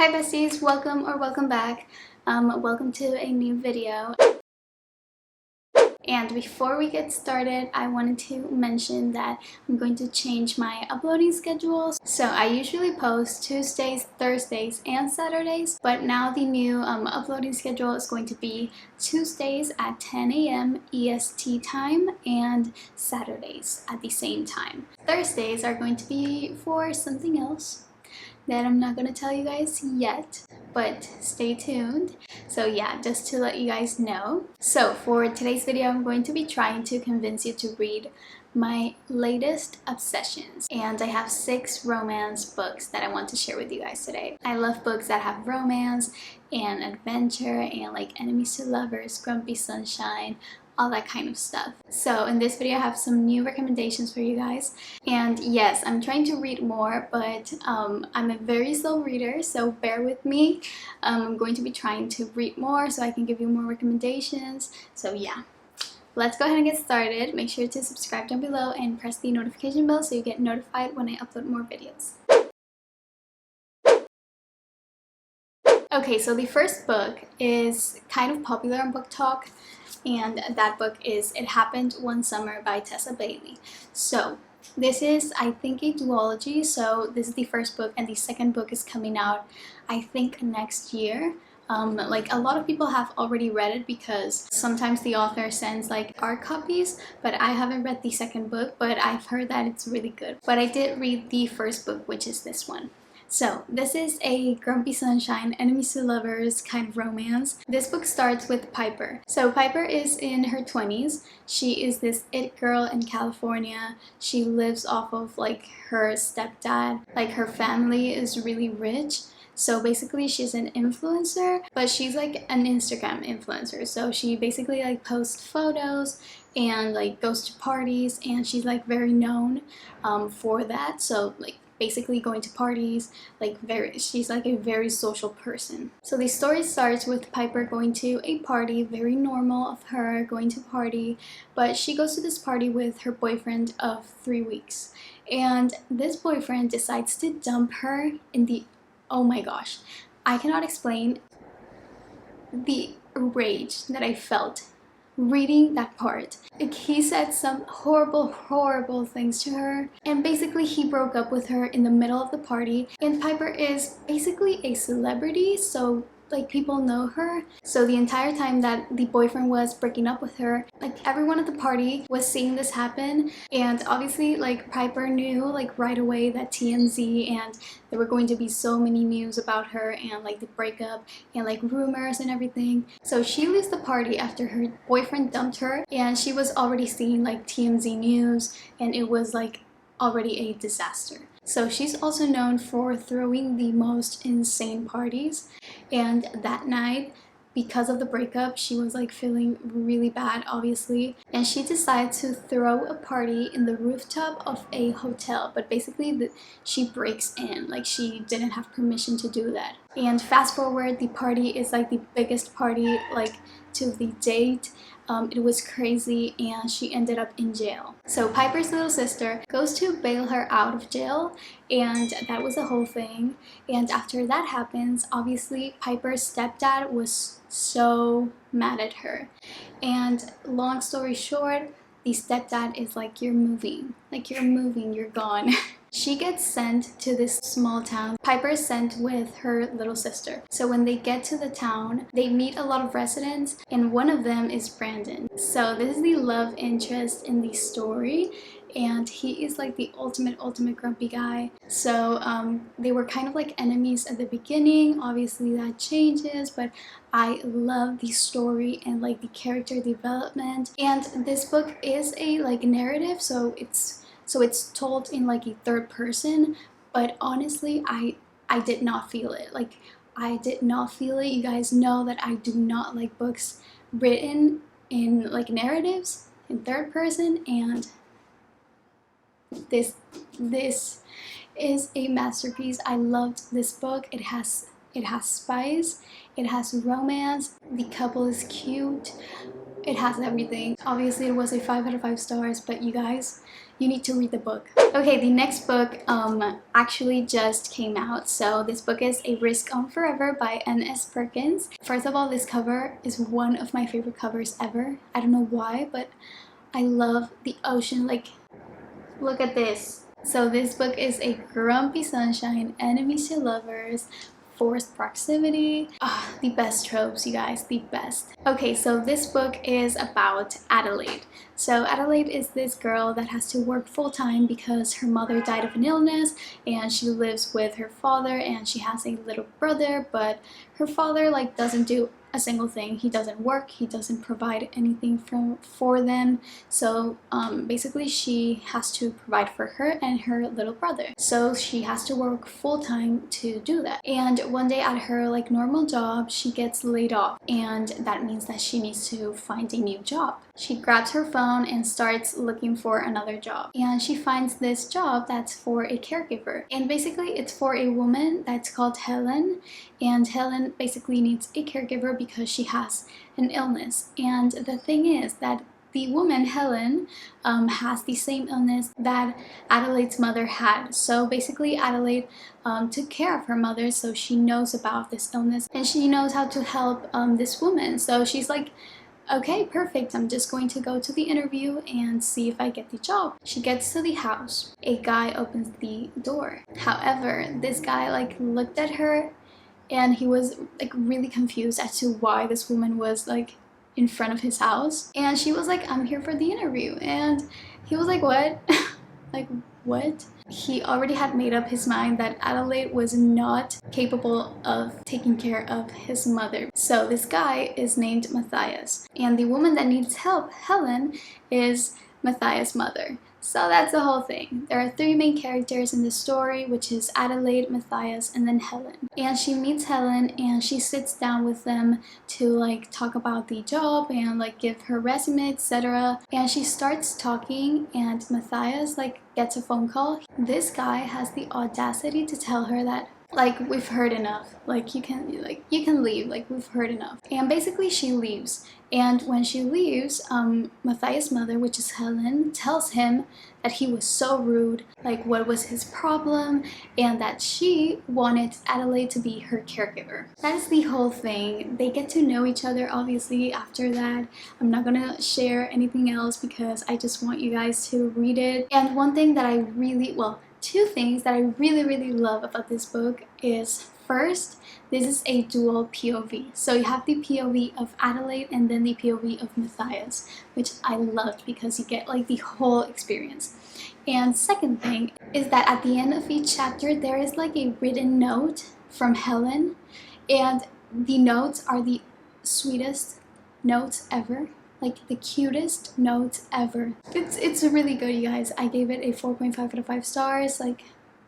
Hi besties, welcome or welcome back. Welcome to a new video. And before we get started, I wanted to mention that I'm going to change my uploading schedules. So I usually post Tuesdays, Thursdays, and Saturdays, but now the new uploading schedule is going to be Tuesdays at 10 a.m. EST time and Saturdays at the same time. Thursdays are going to be for something else that I'm not gonna tell you guys yet, but stay tuned. So yeah, just to let you guys know. So for today's video, I'm going to be trying to convince you to read my latest obsessions, and I have 6 romance books that I want to share with you guys today. I love books that have romance and adventure and like enemies to lovers, grumpy sunshine, all that kind of stuff. So in this video I have some new recommendations for you guys, and yes, I'm trying to read more, but I'm a very slow reader, so bear with me. I'm going to be trying to read more so I can give you more recommendations. So yeah, let's go ahead and get started. Make sure to subscribe down below and press the notification bell so you get notified when I upload more videos. Okay, so the first book is kind of popular on BookTok, and that book is It Happened One Summer by Tessa Bailey. So this is, I think, a duology, so this is the first book and the second book is coming out, I think, next year. Like a lot of people have already read it because sometimes the author sends like art copies, but I haven't read the second book, but I've heard that it's really good. But I did read the first book, which is this one. So this is a grumpy sunshine, enemies to lovers kind of romance. This book starts with Piper. So Piper is in her 20s. She is this it girl in California. She lives off of like her stepdad. Like her family is really rich. So basically she's an influencer, but she's like an Instagram influencer. So she basically like posts photos and like goes to parties, and she's like very known for that. So like basically going to parties, like she's like a very social person. So the story starts with Piper going to a party, very normal of her going to party, but she goes to this party with her boyfriend of 3 weeks, and this boyfriend decides to dump her in the, oh my gosh, I cannot explain the rage that I felt reading that part. Like, he said some horrible things to her, and basically he broke up with her in the middle of the party, and Piper is basically a celebrity, so like people know her. So the entire time that the boyfriend was breaking up with her, like everyone at the party was seeing this happen, and obviously like Piper knew like right away that TMZ, and there were going to be so many news about her and like the breakup and like rumors and everything. So she leaves the party after her boyfriend dumped her, and she was already seeing like TMZ news, and it was like already a disaster. So she's also known for throwing the most insane parties, and that night, because of the breakup, she was like feeling really bad, obviously, and she decided to throw a party in the rooftop of a hotel, but basically she breaks in, like she didn't have permission to do that. And fast forward, the party is like the biggest party like to the date. It was crazy, and she ended up in jail. So Piper's little sister goes to bail her out of jail, and that was the whole thing. And after that happens, obviously Piper's stepdad was so mad at her. And long story short, the stepdad is like, you're moving, you're gone. She gets sent to this small town. Piper is sent with her little sister. So when they get to the town, they meet a lot of residents, and one of them is Brandon. So this is the love interest in the story, and he is like the ultimate grumpy guy. So they were kind of like enemies at the beginning. Obviously that changes, but I love the story and like the character development. And this book is a like narrative, so it's told in like a third person, but honestly I did not feel it. Like I did not feel it. You guys know that I do not like books written in like narratives in third person, and this is a masterpiece. I loved this book. It has spice, it has romance, the couple is cute. It has everything. Obviously it was a 5 out of 5 stars, but you guys, you need to read the book. Okay, the next book actually just came out. So this book is A Risk on Forever by N.S. Perkins. First of all, this cover is one of my favorite covers ever. I don't know why, but I love the ocean. Like, look at this. So this book is a grumpy sunshine, enemies to lovers, forced proximity. The best tropes, you guys, the best. Okay, so this book is about Adelaide. So Adelaide is this girl that has to work full-time because her mother died of an illness, and she lives with her father, and she has a little brother, but her father like doesn't do a single thing. He doesn't work, he doesn't provide anything for them. So basically she has to provide for her and her little brother. So she has to work full-time to do that. And one day at her like normal job, she gets laid off, and that means that she needs to find a new job. She grabs her phone and starts looking for another job, and she finds this job that's for a caregiver, and basically it's for a woman that's called Helen, and Helen basically needs a caregiver because she has an illness. And the thing is that the woman, Helen, has the same illness that Adelaide's mother had. So basically Adelaide took care of her mother, so she knows about this illness and she knows how to help this woman. So she's like, okay, perfect, I'm just going to go to the interview and see if I get the job. She gets to the house. A guy opens the door. However, this guy like looked at her and he was like really confused as to why this woman was like in front of his house. And she was like, I'm here for the interview. And he was like, what? Like, what? He already had made up his mind that Adelaide was not capable of taking care of his mother. So this guy is named Matthias, and the woman that needs help, Helen, is Matthias' mother. So that's the whole thing. There are 3 main characters in the story, which is Adelaide, Matthias, and then Helen. And she meets Helen and she sits down with them to like talk about the job and like give her resume, etc. And she starts talking and Matthias like gets a phone call. This guy has the audacity to tell her that like, we've heard enough, like you can leave, like we've heard enough. And basically she leaves, and when she leaves, Matthias' mother, which is Helen, tells him that he was so rude, like what was his problem, and that she wanted Adelaide to be her caregiver. That is the whole thing. They get to know each other obviously after that. I'm not gonna share anything else because I just want you guys to read it. And one thing that I really, well, 2 things that I really love about this book is, first, this is a dual POV. So you have the POV of Adelaide and then the POV of Matthias, which I loved because you get like the whole experience. And second thing is that at the end of each chapter there is like a written note from Helen, and the notes are the sweetest notes ever. Like the cutest notes ever. It's really good, you guys. I gave it a 4.5 out of 5 stars. Like,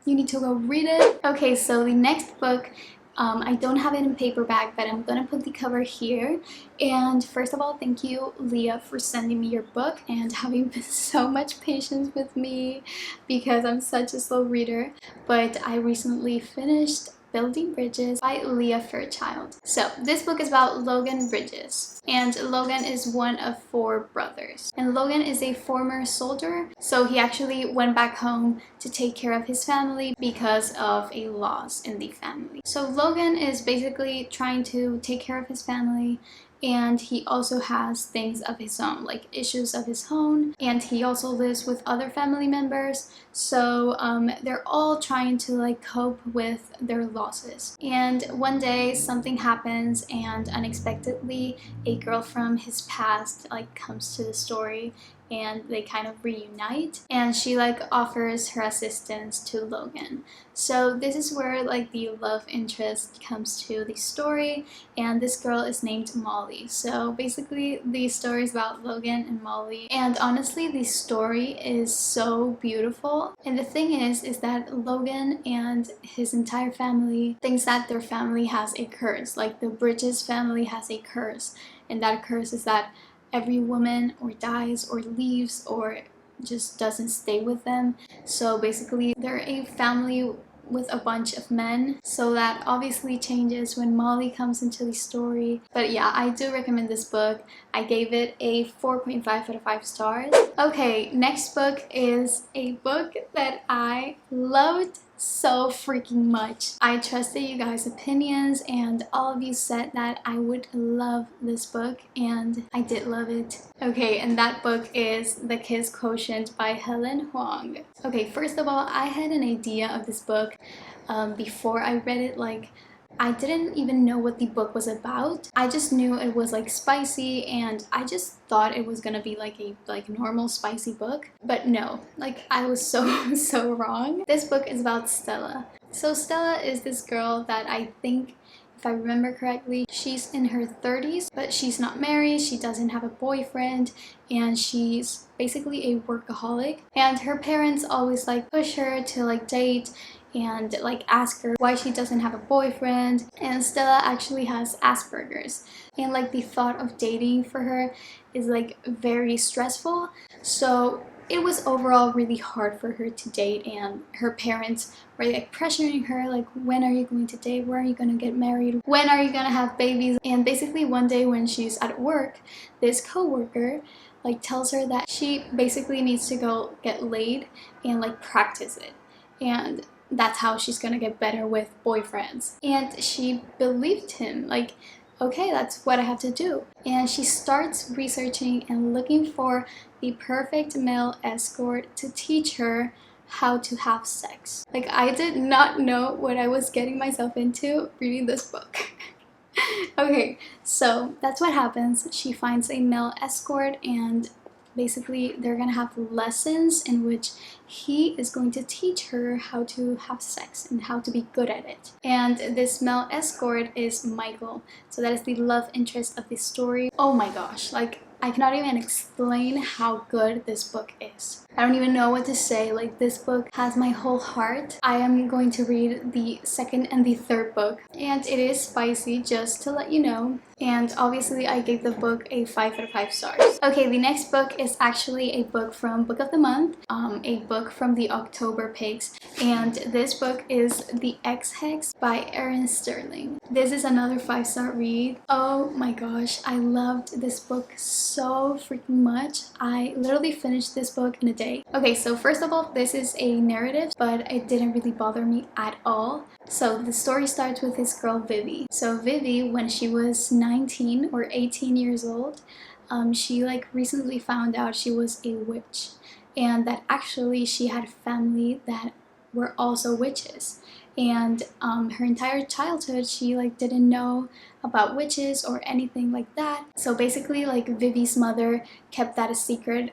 you need to go read it. Okay, so the next book, I don't have it in paperback, but I'm gonna put the cover here. And first of all, thank you, Leah, for sending me your book and having so much patience with me because I'm such a slow reader. But I recently finished Building Bridges by Leah Fairchild. So this book is about Logan Bridges, and Logan is one of 4 brothers, and Logan is a former soldier, so he actually went back home to take care of his family because of a loss in the family. So Logan is basically trying to take care of his family, and he also has things of his own, like issues of his own, and he also lives with other family members. So they're all trying to like cope with their losses. And one day something happens, and unexpectedly a girl from his past like comes to the story, and they kind of reunite, and she like offers her assistance to Logan. So this is where like the love interest comes to the story, and this girl is named Molly. So basically the story is about Logan and Molly, and honestly the story is so beautiful. And the thing is that Logan and his entire family thinks that their family has a curse, like the Bridges family has a curse, and that curse is that every woman or dies or leaves or just doesn't stay with them. So basically they're a family with a bunch of men, so that obviously changes when Molly comes into the story. But yeah, I do recommend this book. I gave it a 4.5 out of 5 stars. Okay, next book is a book that I loved so freaking much. I trusted you guys' opinions and all of you said that I would love this book, and I did love it. Okay, and that book is The Kiss Quotient by Helen Huang. Okay, first of all, I had an idea of this book before I read it. Like, I didn't even know what the book was about. I just knew it was like spicy, and I just thought it was gonna be like a normal spicy book. But no, like I was so wrong. This book is about Stella. So Stella is this girl that I think, if I remember correctly, she's in her 30s, but she's not married, she doesn't have a boyfriend, and she's basically a workaholic. And her parents always like push her to like date and like ask her why she doesn't have a boyfriend. And Stella actually has Asperger's, and like the thought of dating for her is like very stressful. So it was overall really hard for her to date, and her parents were like pressuring her, like, when are you going to date, where are you going to get married, when are you going to have babies? And basically one day when she's at work, this co-worker like tells her that she basically needs to go get laid and like practice it, and that's how she's gonna get better with boyfriends. And she believed him, like, okay, that's what I have to do. And she starts researching and looking for the perfect male escort to teach her how to have sex. Like, I did not know what I was getting myself into reading this book. Okay, so that's what happens. She finds a male escort, and basically they're gonna have lessons in which he is going to teach her how to have sex and how to be good at it. And this male escort is Michael. So that is the love interest of the story. Oh my gosh, like I cannot even explain how good this book is. I don't even know what to say. Like, this book has my whole heart. I am going to read the second and the third book, and it is spicy, just to let you know. And obviously I gave the book a 5 out of 5 stars. Okay, the next book is actually a book from Book of the Month, a book from the October Pigs, and this book is The Ex-Hex by Erin Sterling. This is another 5-star read. Oh my gosh, I loved this book so freaking much. I literally finished this book in a day. Okay, so first of all, this is a narrative, but it didn't really bother me at all. So the story starts with this girl Vivi. So Vivi, when she was 19 or 18 years old, she like recently found out she was a witch, and that actually she had family that were also witches. And her entire childhood she like didn't know about witches or anything like that. So basically like Vivi's mother kept that a secret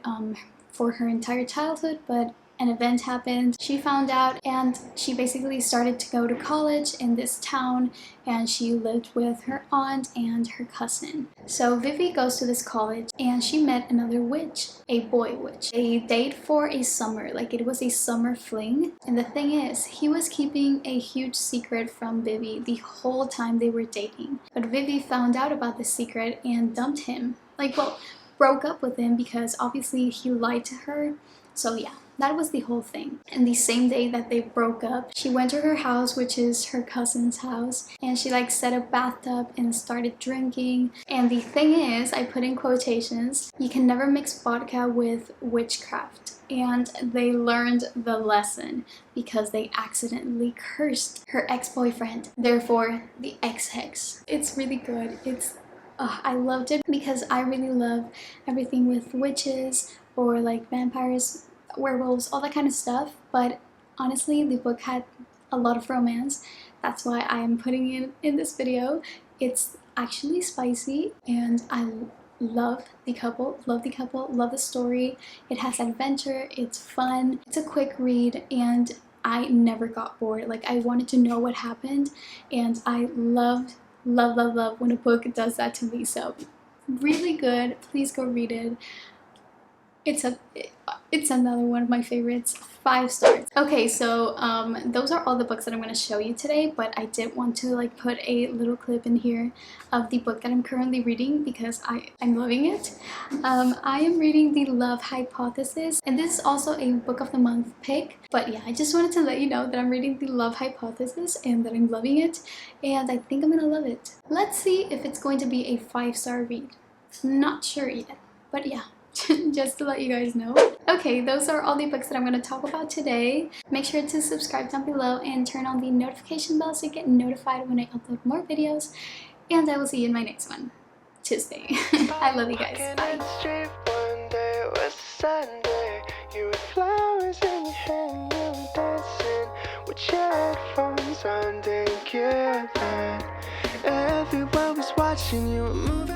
for her entire childhood, but an event happened, she found out, and she basically started to go to college in this town, and she lived with her aunt and her cousin. So Vivi goes to this college and she met another witch, a boy witch. They date for a summer, like it was a summer fling. And the thing is, he was keeping a huge secret from Vivi the whole time they were dating. But Vivi found out about the secret and dumped him. Like, well, broke up with him because obviously he lied to her. So yeah, that was the whole thing. And the same day that they broke up, she went to her house, which is her cousin's house, and she like set a bathtub and started drinking. And the thing is, I put in quotations, you can never mix vodka with witchcraft. And they learned the lesson because they accidentally cursed her ex-boyfriend. Therefore, the ex-hex. It's really good. I loved it because I really love everything with witches or like vampires, werewolves, all that kind of stuff. But honestly, the book had a lot of romance. That's why I am putting it in this video. It's actually spicy, and I love the couple, love the story. It has adventure, it's fun, it's a quick read, and I never got bored. Like, I wanted to know what happened, and I love when a book does that to me. So really good. Please go read it. it's another one of my favorites. 5 stars. Okay, so those are all the books that I'm going to show you today, but I did want to like put a little clip in here of the book that I'm currently reading because I'm loving it. I am reading The Love Hypothesis, and this is also a book of the month pick. But yeah, I just wanted to let you know that I'm reading The Love Hypothesis and that I'm loving it, and I think I'm gonna love it. Let's see if it's going to be a 5-star read. Not sure yet, but yeah. Just to let you guys know. Okay, those are all the books that I'm going to talk about today. Make sure to subscribe down below and turn on the notification bell so you get notified when I upload more videos. And I will see you in my next one. Tuesday. I love you guys. Bye. Everyone was watching you moving.